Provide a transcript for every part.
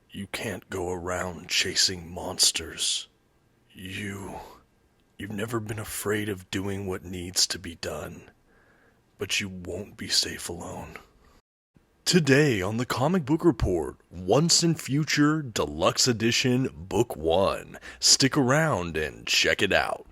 You can't go around chasing monsters. You've never been afraid of doing what needs to be done, but you won't be safe alone. Today on the Comic Book Report, Once and Future Deluxe Edition Book 1. Stick around and check it out.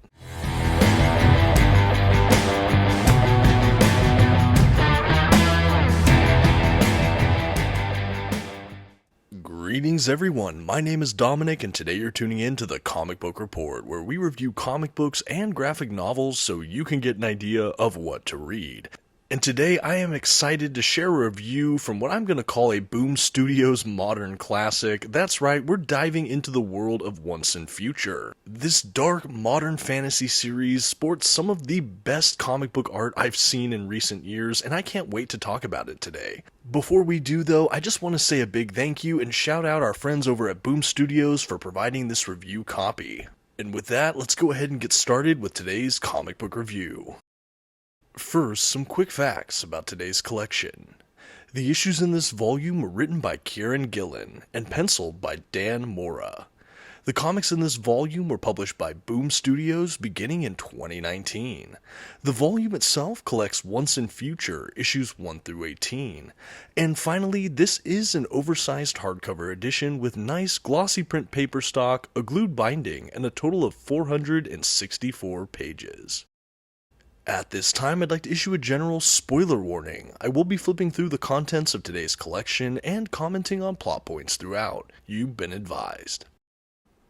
Greetings everyone, my name is Dominic and today you're tuning in to the Comic Book Report, where we review comic books and graphic novels so you can get an idea of what to read. And today I am excited to share a review from what I'm going to call a Boom Studios modern classic. That's right, we're diving into the world of Once and Future. This dark modern fantasy series sports some of the best comic book art I've seen in recent years, and I can't wait to talk about it today. Before we do though, I just want to say a big thank you and shout out our friends over at Boom Studios for providing this review copy. And with that, let's go ahead and get started with today's comic book review. First, some quick facts about today's collection. The issues in this volume were written by Kieron Gillen and penciled by Dan Mora. The comics in this volume were published by Boom Studios beginning in 2019. The volume itself collects Once and Future, issues 1 through 18. And finally, this is an oversized hardcover edition with nice glossy print paper stock, a glued binding, and a total of 464 pages. At this time, I'd like to issue a general spoiler warning. I will be flipping through the contents of today's collection and commenting on plot points throughout. You've been advised.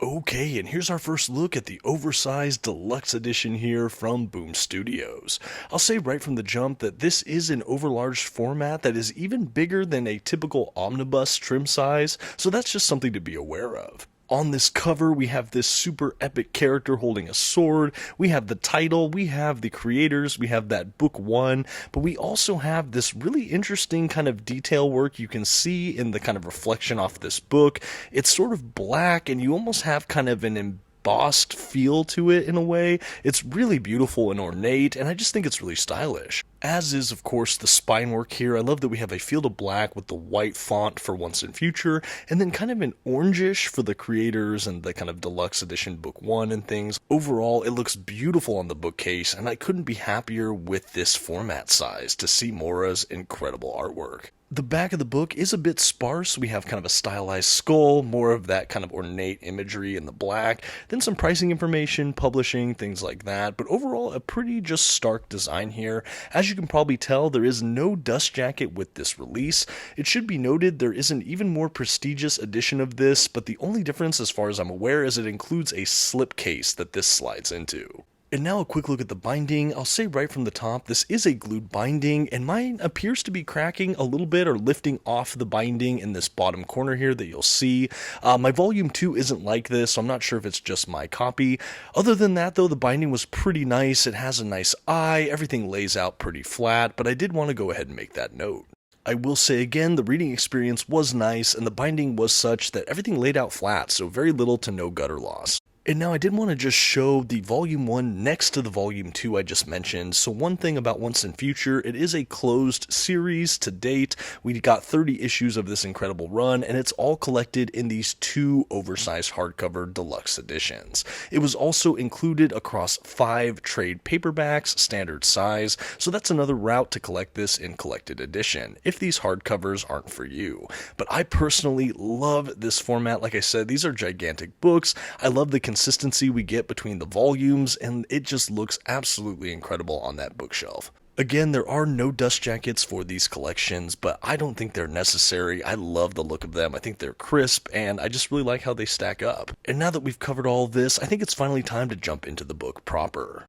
Okay, and here's our first look at the oversized deluxe edition here from Boom Studios. I'll say right from the jump that this is an overlarge format that is even bigger than a typical omnibus trim size, so that's just something to be aware of. On this cover, we have this super epic character holding a sword, we have the title, we have the creators, we have that book 1, but we also have this really interesting kind of detail work you can see in the kind of reflection off this book. It's sort of black and you almost have kind of an embossed feel to it in a way. It's really beautiful and ornate, and I just think it's really stylish. As is, of course, the spine work here. I love that we have a field of black with the white font for Once and Future, and then kind of an orangish for the creators and the kind of deluxe edition book 1 and things. Overall, it looks beautiful on the bookcase, and I couldn't be happier with this format size to see Mora's incredible artwork. The back of the book is a bit sparse. We have kind of a stylized skull, more of that kind of ornate imagery in the black, then some pricing information, publishing, things like that, but overall a pretty just stark design here. As you can probably tell, there is no dust jacket with this release. It should be noted there is an even more prestigious edition of this, but the only difference as far as I'm aware is it includes a slipcase that this slides into. And now a quick look at the binding. I'll say right from the top, this is a glued binding, and mine appears to be cracking a little bit or lifting off the binding in this bottom corner here that you'll see. My volume 2 isn't like this, so I'm not sure if it's just my copy. Other than that, though, the binding was pretty nice. It has a nice eye, everything lays out pretty flat, but I did want to go ahead and make that note. I will say again, the reading experience was nice, and the binding was such that everything laid out flat, so very little to no gutter loss. And now I did want to just show the volume 1 next to the volume 2 I just mentioned. So one thing about Once and Future, it is a closed series to date. We got 30 issues of this incredible run, and it's all collected in these 2 oversized hardcover deluxe editions. It was also included across 5 trade paperbacks, standard size, so that's another route to collect this in collected edition, if these hardcovers aren't for you. But I personally love this format. Like I said, these are gigantic books. I love the consistency we get between the volumes, and it just looks absolutely incredible on that bookshelf. Again, there are no dust jackets for these collections, but I don't think they're necessary. I love the look of them. I think they're crisp, and I just really like how they stack up. And now that we've covered all this, I think it's finally time to jump into the book proper.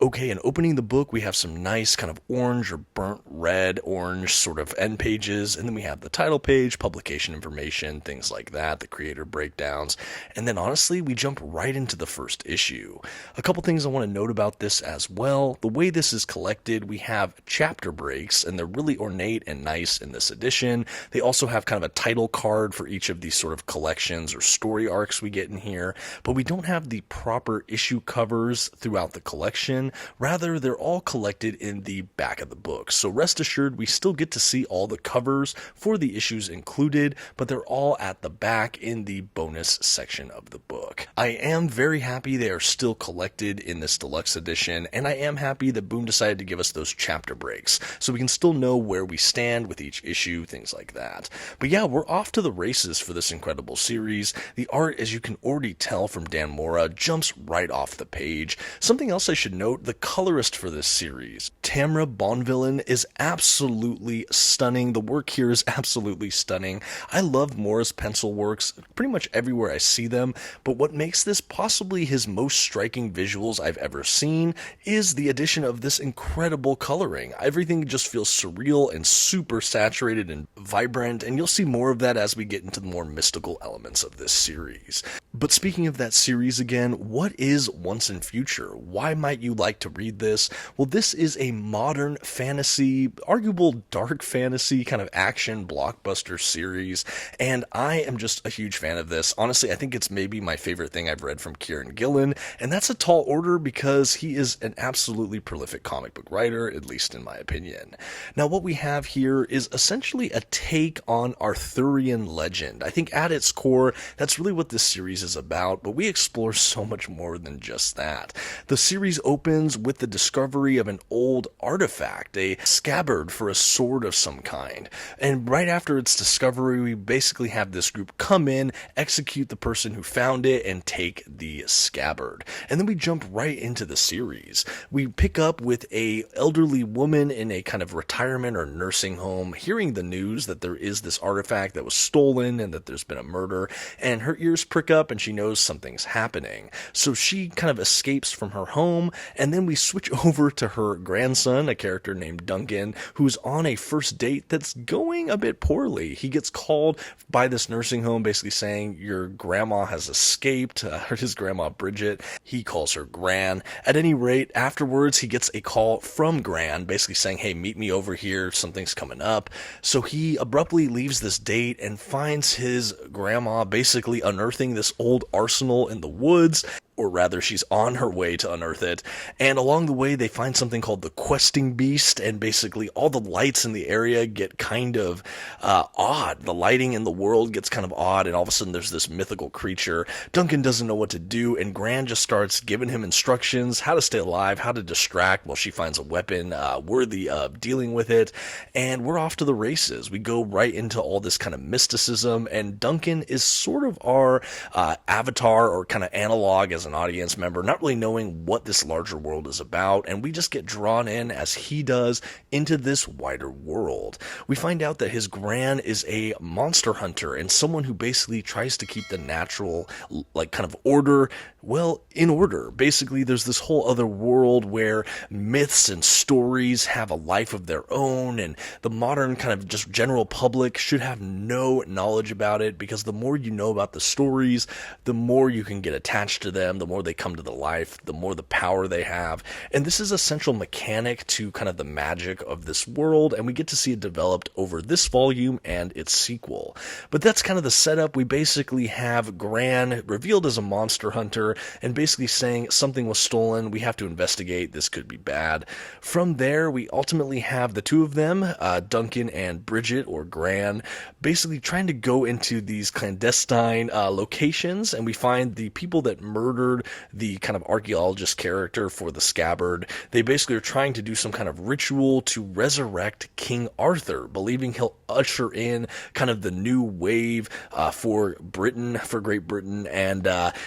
Okay, and opening the book, we have some nice kind of orange or burnt red, orange sort of end pages, and then we have the title page, publication information, things like that, the creator breakdowns, and then honestly, we jump right into the first issue. A couple things I want to note about this as well. The way this is collected, we have chapter breaks, and they're really ornate and nice in this edition. They also have kind of a title card for each of these sort of collections or story arcs we get in here, but we don't have the proper issue covers throughout the collection. Rather, they're all collected in the back of the book. So rest assured, we still get to see all the covers for the issues included, but they're all at the back in the bonus section of the book. I am very happy they are still collected in this deluxe edition, and I am happy that Boom decided to give us those chapter breaks, so we can still know where we stand with each issue, things like that. But yeah, we're off to the races for this incredible series. The art, as you can already tell from Dan Mora, jumps right off the page. Something else I should note, the colorist for this series, Tamra Bonvillain, is absolutely stunning. The work here is absolutely stunning. I love Mora's pencil works pretty much everywhere I see them, but what makes this possibly his most striking visuals I've ever seen is the addition of this incredible coloring. Everything just feels surreal and super saturated and vibrant, and you'll see more of that as we get into the more mystical elements of this series. But speaking of that series again, what is Once and Future? Why might you like to read this? Well, this is a modern fantasy, arguable dark fantasy kind of action blockbuster series, and I am just a huge fan of this. Honestly, I think it's maybe my favorite thing I've read from Kieron Gillen, and that's a tall order because he is an absolutely prolific comic book writer, at least in my opinion. Now, what we have here is essentially a take on Arthurian legend. I think at its core, that's really what this series is about, but we explore so much more than just that. The series opens with the discovery of an old artifact, a scabbard for a sword of some kind, and right after its discovery, we basically have this group come in, execute the person who found it, and take the scabbard. And then we jump right into the series. We pick up with a elderly woman in a kind of retirement or nursing home, hearing the news that there is this artifact that was stolen and that there's been a murder, and her ears prick up and she knows something's happening. So she kind of escapes from her home, and then we switch over to her grandson, a character named Duncan, who's on a first date that's going a bit poorly. He gets called by this nursing home basically saying, your grandma has escaped, his grandma Bridget. He calls her Gran. At any rate, afterwards he gets a call from Gran basically saying, hey, meet me over here, something's coming up. So he abruptly leaves this date and finds his grandma basically unearthing this old arsenal in the woods, or rather she's on her way to unearth it, and along the way they find something called the questing beast, and basically all the lights in the area get kind of odd. The lighting in the world gets kind of odd, and all of a sudden there's this mythical creature. Duncan doesn't know what to do, and Gran just starts giving him instructions, how to stay alive, how to distract while she finds a weapon worthy of dealing with it, and we're off to the races. We go right into all this kind of mysticism, and Duncan is sort of our avatar or kind of analog as an audience member, not really knowing what this larger world is about, and we just get drawn in as he does into this wider world. We find out that his Gran is a monster hunter and someone who basically tries to keep the natural, like, kind of order, well, in order. Basically, there's this whole other world where myths and stories have a life of their own, and the modern kind of just general public should have no knowledge about it, because the more you know about the stories, the more you can get attached to them, the more they come to the life, the more the power they have. And this is a central mechanic to kind of the magic of this world, and we get to see it developed over this volume and its sequel. But that's kind of the setup. We basically have Gran revealed as a monster hunter and basically saying something was stolen, we have to investigate, this could be bad. From there, we ultimately have the two of them, Duncan and Bridget, or Gran, basically trying to go into these clandestine locations, and we find the people that murdered the kind of archaeologist character for the scabbard. They basically are trying to do some kind of ritual to resurrect King Arthur, believing he'll usher in kind of the new wave for Great Britain, and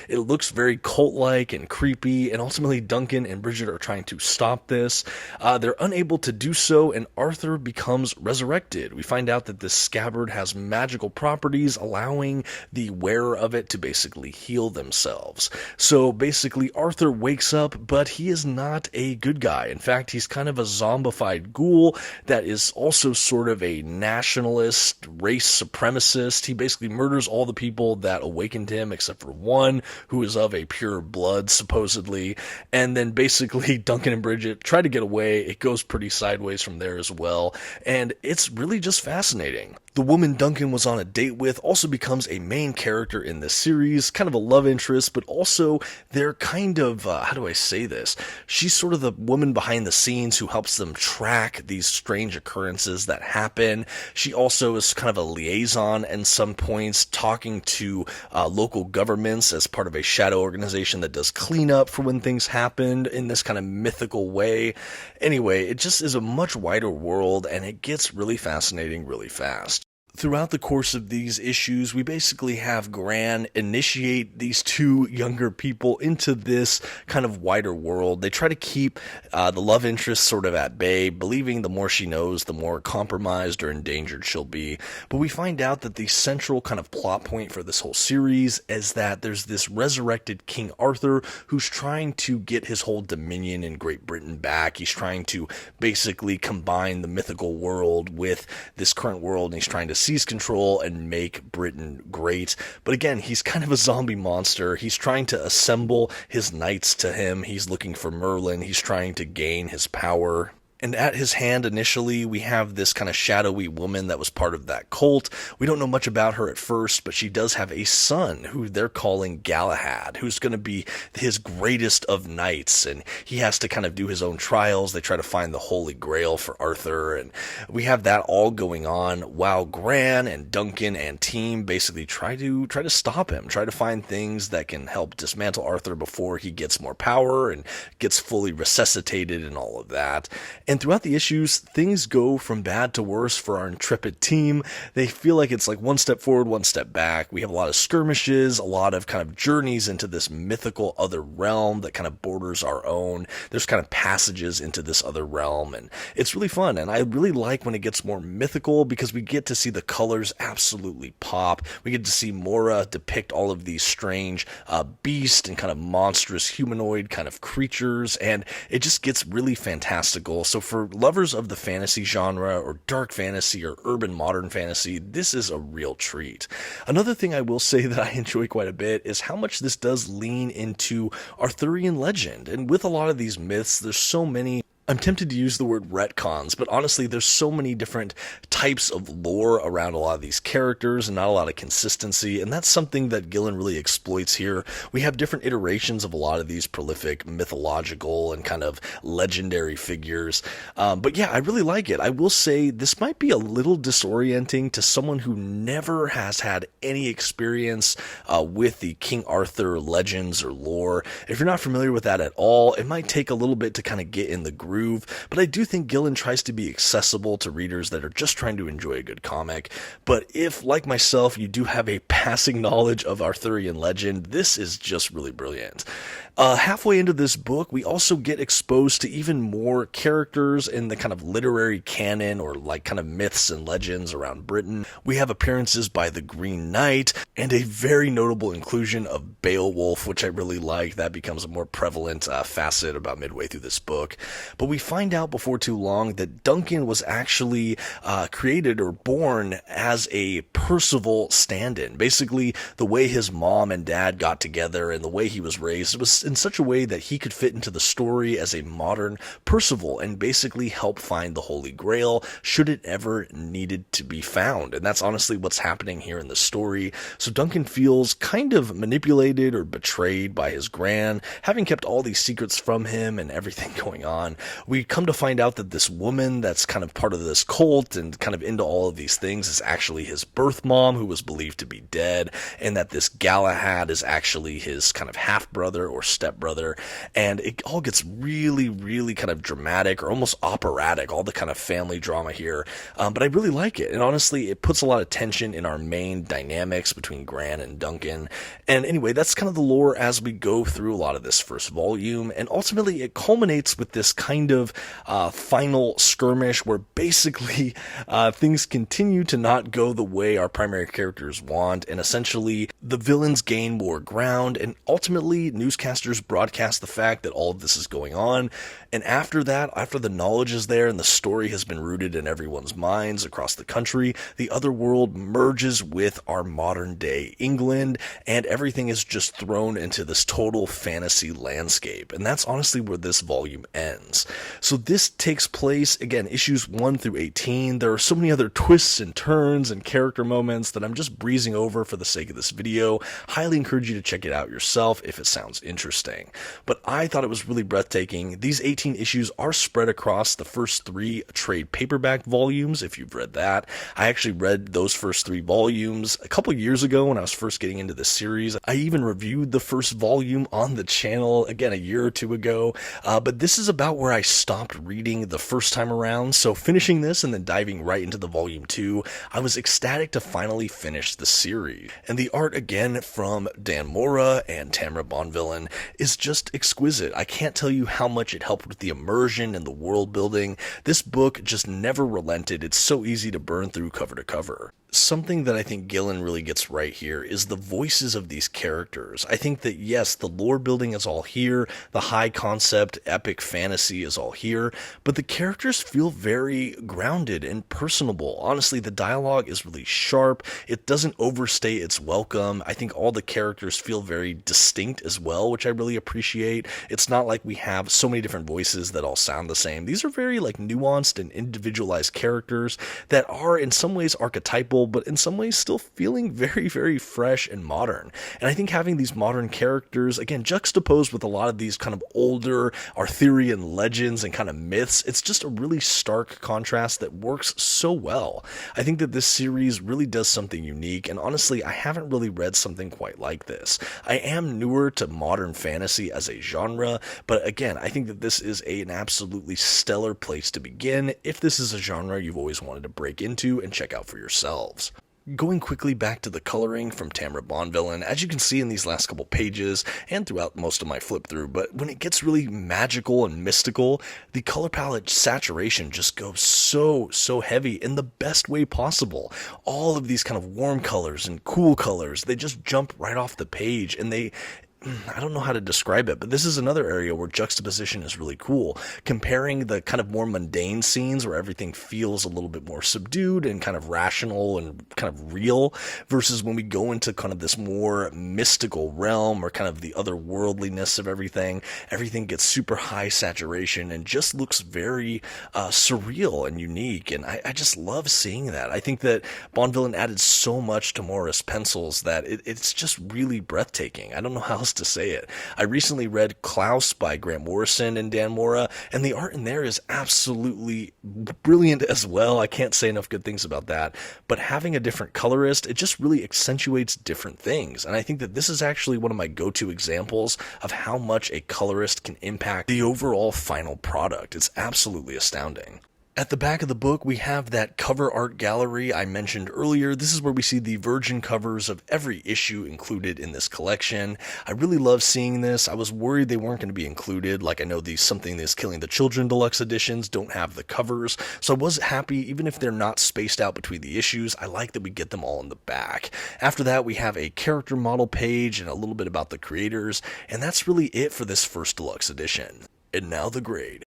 it looks very cult-like and creepy, and ultimately Duncan and Bridget are trying to stop this. They're unable to do so, and Arthur becomes resurrected. We find out that this scabbard has magical properties, allowing the wearer of it to basically heal themselves. So basically Arthur wakes up, but he is not a good guy. In fact, he's kind of a zombified ghoul that is also sort of a nationalist, race supremacist. He basically murders all the people that awakened him except for one who is of a pure blood, supposedly. And then basically Duncan and Bridget try to get away. It goes pretty sideways from there as well. And it's really just fascinating. The woman Duncan was on a date with also becomes a main character in this series, kind of a love interest, but also also they're kind of, how do I say this? She's sort of the woman behind the scenes who helps them track these strange occurrences that happen. She also is kind of a liaison in some points, talking to local governments as part of a shadow organization that does cleanup for when things happen in this kind of mythical way. Anyway, it just is a much wider world, and it gets really fascinating really fast. Throughout the course of these issues, we basically have Gran initiate these two younger people into this kind of wider world. They try to keep the love interest sort of at bay, believing the more she knows, the more compromised or endangered she'll be. But we find out that the central kind of plot point for this whole series is that there's this resurrected King Arthur who's trying to get his whole dominion in Great Britain back. He's trying to basically combine the mythical world with this current world, and he's trying to seize control and make Britain great. But again, he's kind of a zombie monster. He's trying to assemble his knights to him. He's looking for Merlin. He's trying to gain his power. And at his hand, initially, we have this kind of shadowy woman that was part of that cult. We don't know much about her at first, but she does have a son who they're calling Galahad, who's going to be his greatest of knights. And he has to kind of do his own trials. They try to find the Holy Grail for Arthur. And we have that all going on while Gran and Duncan and team basically try to stop him, try to find things that can help dismantle Arthur before he gets more power and gets fully resuscitated and all of that. And throughout the issues, things go from bad to worse for our intrepid team. They feel like it's like one step forward, one step back. We have a lot of skirmishes, a lot of kind of journeys into this mythical other realm that kind of borders our own. There's kind of passages into this other realm, and it's really fun. And I really like when it gets more mythical because we get to see the colors absolutely pop. We get to see Mora depict all of these strange beast and kind of monstrous humanoid kind of creatures, and it just gets really fantastical. So for lovers of the fantasy genre or dark fantasy or urban modern fantasy, this is a real treat. Another thing I will say that I enjoy quite a bit is how much this does lean into Arthurian legend. And with a lot of these myths, there's so many, I'm tempted to use the word retcons, but honestly, there's so many different types of lore around a lot of these characters and not a lot of consistency, and that's something that Gillen really exploits here. We have different iterations of a lot of these prolific mythological and kind of legendary figures, but yeah, I really like it. I will say this might be a little disorienting to someone who never has had any experience with the King Arthur legends or lore. If you're not familiar with that at all, it might take a little bit to kind of get in the groove. But I do think Gillen tries to be accessible to readers that are just trying to enjoy a good comic. But if, like myself, you do have a passing knowledge of Arthurian legend, this is just really brilliant. Halfway into this book, we also get exposed to even more characters in the kind of literary canon or like kind of myths and legends around Britain. We have appearances by the Green Knight and a very notable inclusion of Beowulf, which I really like. That becomes a more prevalent facet about midway through this book. But we find out before too long that Duncan was actually created or born as a Percival stand-in. Basically, the way his mom and dad got together and the way he was raised was in such a way that he could fit into the story as a modern Percival and basically help find the Holy Grail should it ever needed to be found. And that's honestly what's happening here in the story. So Duncan feels kind of manipulated or betrayed by his Gran, having kept all these secrets from him and everything going on. We come to find out that this woman that's kind of part of this cult and kind of into all of these things is actually his birth mom, who was believed to be dead, and that this Galahad is actually his kind of half-brother or stepbrother, and it all gets really, really kind of dramatic or almost operatic, all the kind of family drama here, but I really like it, and honestly, it puts a lot of tension in our main dynamics between Gran and Duncan, and anyway, that's kind of the lore as we go through a lot of this first volume, and ultimately it culminates with this kind of final skirmish where basically things continue to not go the way our primary characters want, and essentially the villains gain more ground, and ultimately newscasters broadcast the fact that all of this is going on, and after that, after the knowledge is there and the story has been rooted in everyone's minds across the country, the other world merges with our modern day England, and everything is just thrown into this total fantasy landscape, and that's honestly where this volume ends. So this takes place, again, issues 1 through 18. There are so many other twists and turns and character moments that I'm just breezing over for the sake of this video. Highly encourage you to check it out yourself if it sounds interesting. But I thought it was really breathtaking. These 18 issues are spread across the first 3 trade paperback volumes, if you've read that. I actually read those first 3 volumes a couple years ago when I was first getting into this series. I even reviewed the first volume on the channel, again, a year or 2 ago. But this is about where I stopped reading the first time around. So finishing this and then diving right into the volume 2, I was ecstatic to finally finish the series. And the art, again, from Dan Mora and Tamara Bonvillain is just exquisite. I can't tell you how much it helped with the immersion and the world building. This book just never relented. It's so easy to burn through cover to cover. Something that I think Gillen really gets right here is the voices of these characters. I think that, yes, the lore building is all here, the high concept, epic fantasy is all here, but the characters feel very grounded and personable. Honestly, the dialogue is really sharp. It doesn't overstay its welcome. I think all the characters feel very distinct as well, which I really appreciate. It's not like we have so many different voices that all sound the same. These are very nuanced and individualized characters that are in some ways archetypal, but in some ways still feeling very, very fresh and modern. And I think having these modern characters, again, juxtaposed with a lot of these kind of older Arthurian legends and kind of myths, it's just a really stark contrast that works so well. I think that this series really does something unique, and honestly, I haven't really read something quite like this. I am newer to modern fantasy as a genre, but again, I think that this is an absolutely stellar place to begin if this is a genre you've always wanted to break into and check out for yourselves. Going quickly back to the coloring from Tamara Bonvillain, as you can see in these last couple pages and throughout most of my flip through, but when it gets really magical and mystical, the color palette saturation just goes so heavy in the best way possible. All of these kind of warm colors and cool colors, they just jump right off the page, and I don't know how to describe it, but this is another area where juxtaposition is really cool. Comparing the kind of more mundane scenes where everything feels a little bit more subdued and kind of rational and kind of real, versus when we go into kind of this more mystical realm or kind of the otherworldliness of everything gets super high saturation and just looks very surreal and unique. And I just love seeing that. I think that Bonvillain added so much to Mora's pencils that it's just really breathtaking. I don't know how else to say it. I recently read Klaus by Grant Morrison and Dan Mora, and the art in there is absolutely brilliant as well. I can't say enough good things about that, but having a different colorist, it just really accentuates different things, and I think that this is actually one of my go-to examples of how much a colorist can impact the overall final product. It's absolutely astounding. At the back of the book, we have that cover art gallery I mentioned earlier. This is where we see the virgin covers of every issue included in this collection. I really love seeing this. I was worried they weren't going to be included. Like, I know these Something That's Killing the Children deluxe editions don't have the covers, so I was happy, even if they're not spaced out between the issues, I like that we get them all in the back. After that, we have a character model page and a little bit about the creators, and that's really it for this first deluxe edition. And now the grade.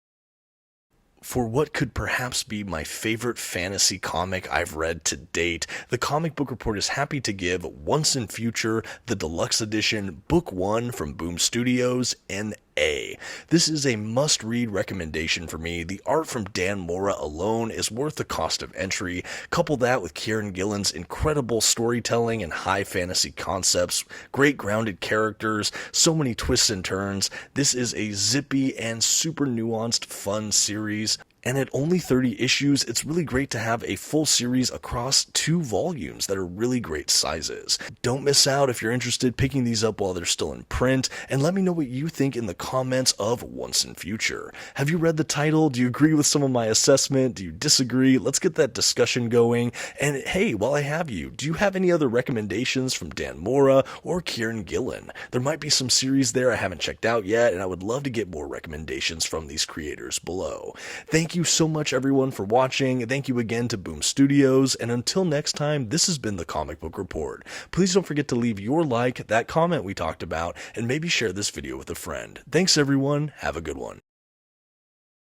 For what could perhaps be my favorite fantasy comic I've read to date, The Comic Book Report is happy to give Once and Future, the Deluxe Edition, Book 1 from Boom Studios, an A. This is a must-read recommendation for me. The art from Dan Mora alone is worth the cost of entry. Couple that with Kieron Gillen's incredible storytelling and high fantasy concepts, great grounded characters, so many twists and turns. This is a zippy and super nuanced, fun series. And at only 30 issues, it's really great to have a full series across 2 volumes that are really great sizes. Don't miss out if you're interested picking these up while they're still in print, and let me know what you think in the comments of Once and Future. Have you read the title? Do you agree with some of my assessment? Do you disagree? Let's get that discussion going. And hey, while I have you, do you have any other recommendations from Dan Mora or Kieron Gillen? There might be some series there I haven't checked out yet, and I would love to get more recommendations from these creators below. Thank you so much, everyone, for watching. Thank you again to Boom Studios, and until next time, this has been the Comic Book Report. Please don't forget to leave your like, that comment we talked about, and maybe share this video with a friend. Thanks, everyone. Have a good one.